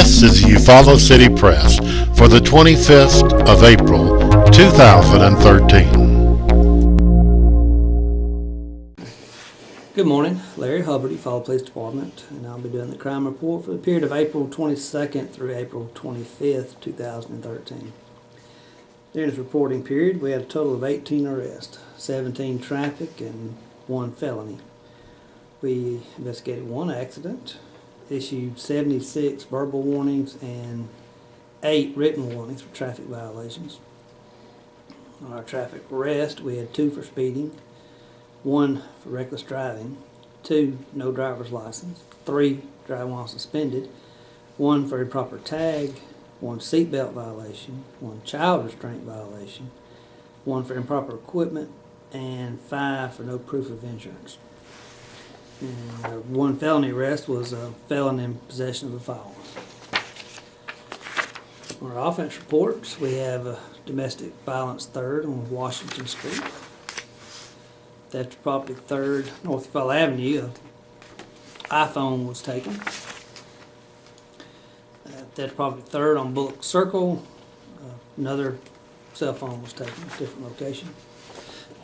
This is the Eufaula City Press for the 25th of April, 2013. Good morning, Larry Hubbard, Eufaula Police Department, and I'll be doing the crime report for the period of April 22nd through April 25th, 2013. During this reporting period, we had a total of 18 arrests, 17 traffic, and 1 felony. We investigated 1 accident, issued 76 verbal warnings and 8 written warnings for traffic violations. On our traffic arrest, we had 2 for speeding, 1 for reckless driving, 2 no driver's license, 3 driving while suspended, 1 for improper tag, 1 seatbelt violation, 1 child restraint violation, 1 for improper equipment, and 5 for no proof of insurance. And our 1 felony arrest was a felon in possession of a firearm. On our offense reports, we have a domestic violence 3rd on Washington Street. Theft of property 3rd, North Eufaula Avenue. An iPhone was taken. Theft of property 3rd on Bullock Circle. Another cell phone was taken, different location.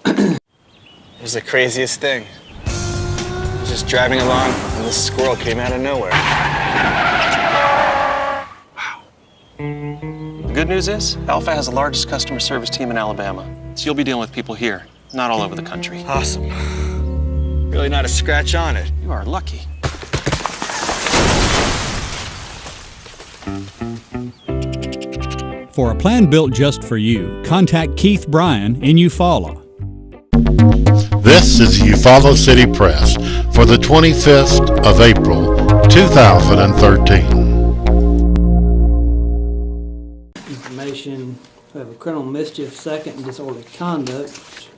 It was the craziest thing. I was just driving along and this squirrel came out of nowhere. Wow. The good news is, Alpha has the largest customer service team in Alabama. So you'll be dealing with people here, not all over the country. Awesome. Really not a scratch on it. You are lucky. For a plan built just for you, contact Keith Bryan in Eufaula. This is the Eufaula City Press for the 25th of April, 2013. Information, we have a criminal mischief 2nd and disorderly conduct, which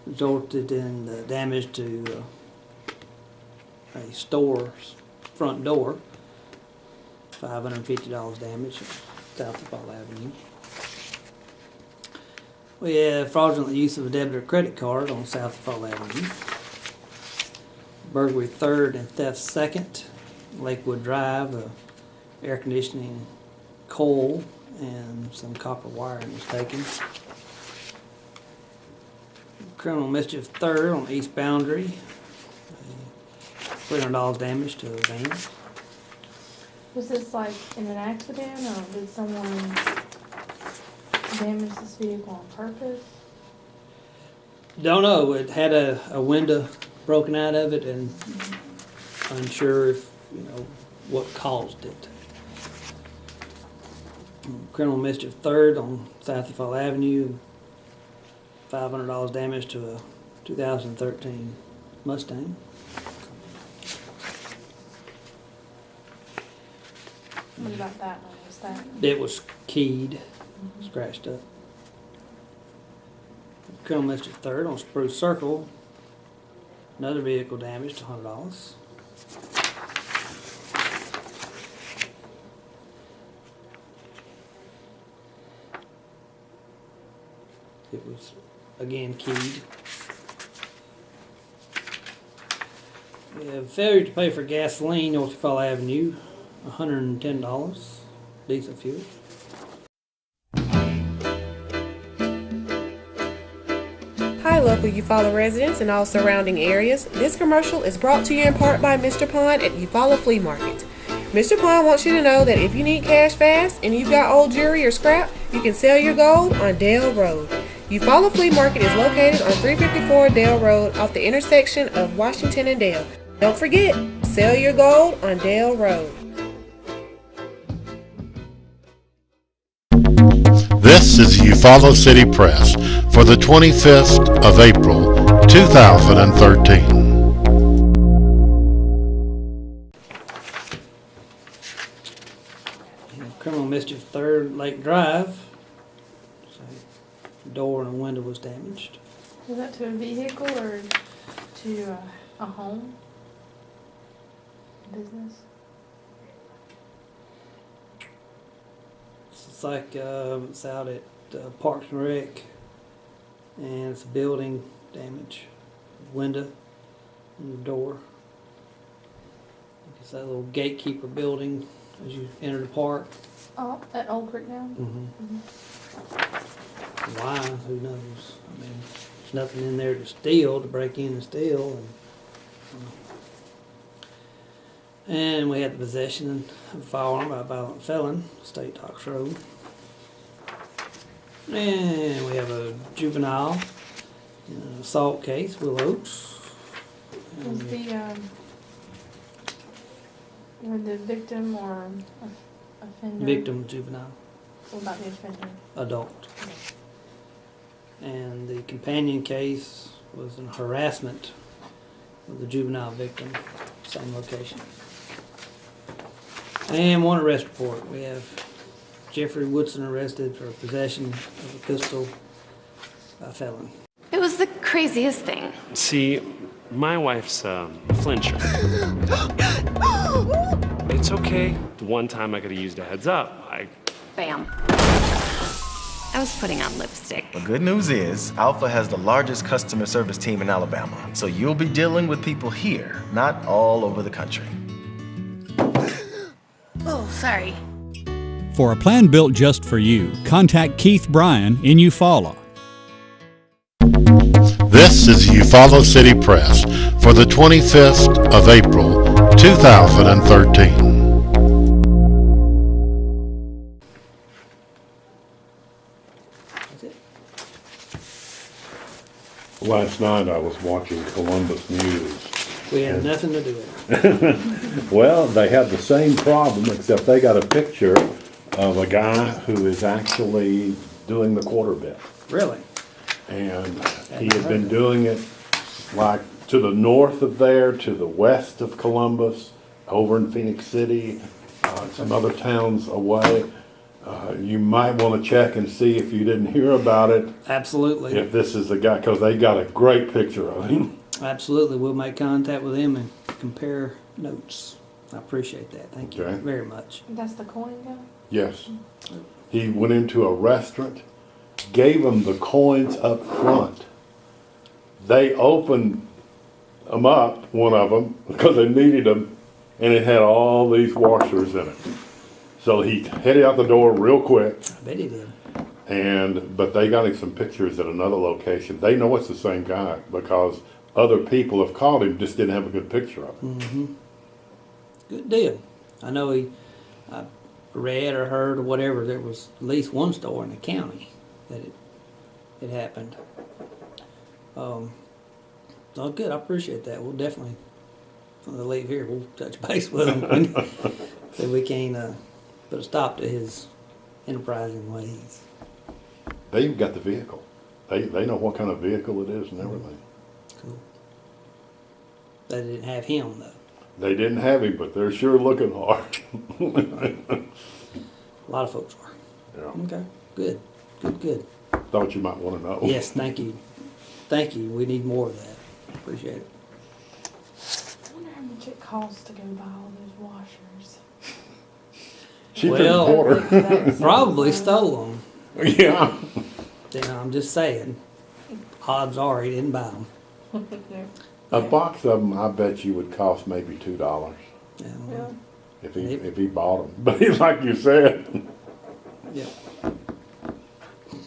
resulted in damage to a store's front door, $550 damage. South Eufaula Avenue. We have fraudulent use of a debit or credit card on South Eufaula Avenue. Burglary 3rd and theft 2nd, Lakewood Drive, air conditioning coil and some copper wiring was taken. Criminal mischief 3rd on East Boundary, $300 damage to a van. Was this like in an accident, or did someone damage this vehicle on purpose? Don't know. It had a window broken out of it, and unsure if what caused it. Criminal mischief 3rd on South Eufaula Avenue, $500 damage to a 2013 Mustang. What about that one? Was that? It was keyed, scratched up. Criminal mischief 3rd on Spruce Circle. Another vehicle damaged, $100. It was again keyed. We have failure to pay for gasoline, North Eufaula Avenue, $110, diesel fuel. Hi, local Eufaula residents and all surrounding areas. This commercial is brought to you in part by Mr. Pond at Eufaula Flea Market. Mr. Pond wants you to know that if you need cash fast and you've got old jewelry or scrap, you can sell your gold on Dale Road. Eufaula Flea Market is located on 354 Dale Road off the intersection of Washington and Dale. Don't forget, sell your gold on Dale Road. This is the Eufaula City Press for the 25th of April, 2013. Criminal mischief 3rd, Lake Drive. So, door and a window was damaged. Was that to a vehicle or to a home? Business? It's like it's out at Parks and Rec, and it's a building damage, window and the door. It's that little gatekeeper building as you enter the park. Oh, at Old Creek now? Why? Who knows? I mean, there's nothing in there to steal, to break in and steal. And we had the possession of a firearm by a violent felon, State Docks Road. And we have a juvenile in an assault case, Will Oaks. Was the victim or offender? Victim, juvenile, What about the offender? adult. And the companion case was an harassment of the juvenile victim, same location. And one arrest report. We have Jeffrey Woodson arrested for possession of a pistol by a felon. It was the craziest thing. See, my wife's a flincher. It's okay. The one time I could have used a heads up, Bam. I was putting on lipstick. The good news is, Alpha has the largest customer service team in Alabama. So you'll be dealing with people here, not all over the country. Oh, sorry. For a plan built just for you, contact Keith Bryan in Eufaula. This is Eufaula City Press for the 25th of April, 2013. That's it. Last night I was watching Columbus News. We had nothing to do with it. Well, they have the same problem, except they got a picture of a guy who is actually doing the quarter bit. Really? And he had been doing it like to the north of there, to the west of Columbus, over in Phoenix City, some other towns away. You might want to check and see if you didn't hear about it, Absolutely. if this is the guy, because they got a great picture of him. Absolutely. We'll make contact with him and compare notes. I appreciate that. Thank you Okay. very much. That's the coin guy? Yes. He went into a restaurant, gave them the coins up front. They opened them up, one of them, because they needed them, and it had all these washers in it. So he headed out the door real quick, I bet he did. but they got him some pictures at another location. They know it's the same guy because other people have called him, just didn't have a good picture of him. Good deal. I know I read or heard or whatever, there was at least one store in the county that it happened. So good, I appreciate that. We'll definitely, when they leave here, we'll touch base with him. See if we can put a stop to his enterprising ways. They even got the vehicle. They know what kind of vehicle it is and everything. Cool. They didn't have him though. They didn't have him, but they're sure looking hard. A lot of folks were. Yeah. Okay, good, good, good. Thought you might want to know. Yes, thank you. Thank you. We need more of that. Appreciate it. I wonder how much it costs to go buy all those washers. She Well, took a quarter. Probably stole them. Yeah. You know, I'm just saying. Odds are he didn't buy them. A box of them, I bet you would cost maybe $2 Yeah. Yeah. if he bought them. But like you said, Yeah.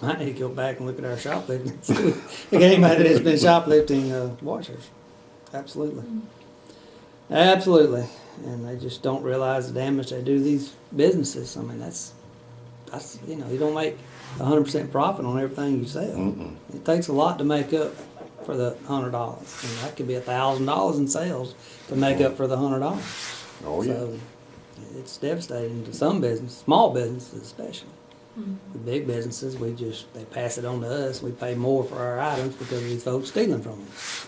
I need to go back and look at our shoplifting. Look at anybody that's been shoplifting washers. Absolutely. Absolutely. And they just don't realize the damage they do to these businesses. I mean, that's you know, you don't make 100% profit on everything you sell. It takes a lot to make up for the $100. And that could be $1,000 in sales to make up for the $100. oh yeah. So it's devastating to some business, small businesses especially. The big businesses, they pass it on to us. We pay more for our items because of these folks stealing from us.